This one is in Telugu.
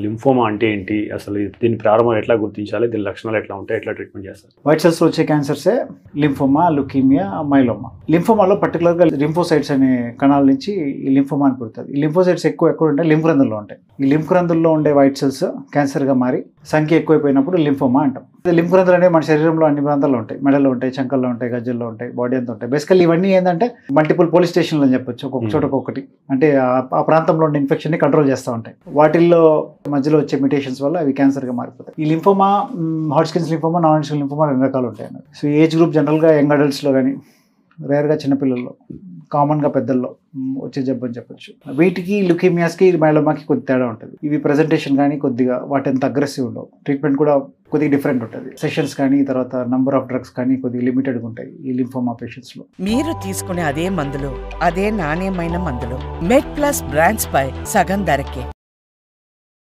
లింఫోమా అంటే ఏంటి, అసలు దీని ప్రారంభం ఎట్లా గుర్తించాలి, దీని లక్షణాలు ఎట్లా ఉంటాయి, ఎట్లా ట్రీట్మెంట్ చేస్తారు? వైట్ సెల్స్లో వచ్చే క్యాన్సర్సే లింఫోమా, లుకీమియా, మైలోమా. లింఫోమాలో పర్టికులర్గా లింఫోసైట్స్ అనే కణాల నుంచి ఈ లింఫోమా అని పుడుతుంది. ఈ లింఫోసైట్స్ ఎక్కడ ఉంటాయి? లింఫ్ గ్రంథుల్లో ఉంటాయి. ఈ లింఫ్ గ్రంథుల్లో ఉండే వైట్ సెల్స్ క్యాన్సర్గా మారి సంఖ్య ఎక్కువైపోయినప్పుడు లింఫోమా అంటాం. లింఫ్ గ్రంథులు అనేవి మన శరీరంలో అన్ని ప్రాంతాల్లో ఉంటాయి. మెడలో ఉంటాయి, చంకల్లో ఉంటాయి, గజ్జల్లో ఉంటాయి, బాడీ అంతా ఉంటాయి. బేసికల్లీ ఇవన్నీ ఏంటంటే మల్టిపుల్ పోలీస్ స్టేషన్లు అని చెప్పొచ్చు. ఒక్కొక్క చోట ఒక్కొక్కటి, అంటే ఆ ప్రాంతంలో ఉండే ఇన్ఫెక్షన్ని కంట్రోల్ చేస్తూ ఉంటాయి. వాటిల్లో మధ్యలో వచ్చే మ్యుటేషన్స్ వల్ల అవి క్యాన్సర్గా మారిపోతాయి. ఈ లింఫోమా హాడ్స్కిన్స్ లింఫోమా, నాన్ హాడ్స్కిన్ లింఫోమా 2 రకాలు ఉంటాయి అన్నమాట. సో ఏజ్ గ్రూప్ జనరల్గా యంగ్ అడల్ట్స్లో కానీ, రేర్గా చిన్నపిల్లల్లో, కామన్గా పెద్దల్లో వచ్చే జబ్బు అని చెప్పొచ్చు. వీటికి లుకీమియాస్కి మైలోమాకి కొద్ది తేడా ఉంటుంది. ఇవి ప్రజెంటేషన్ కానీ కొద్దిగా వాటి అంత అగ్రెసివ్ ఉండవు. ట్రీట్మెంట్ కూడా కొద్దిగా డిఫరెంట్ ఉంటుంది. సెషన్స్ కానీ తర్వాత నంబర్ ఆఫ్ డ్రగ్స్ కానీ కొద్దిగా లిమిటెడ్గా ఉంటాయి ఈ లింఫోమా పేషెంట్స్లో. మీరు తీసుకునే అదే మందులు, అదే నాణ్యమైన మందులు మెడ్ ప్లస్ బ్రాండ్స్ పై సగం ధరకే.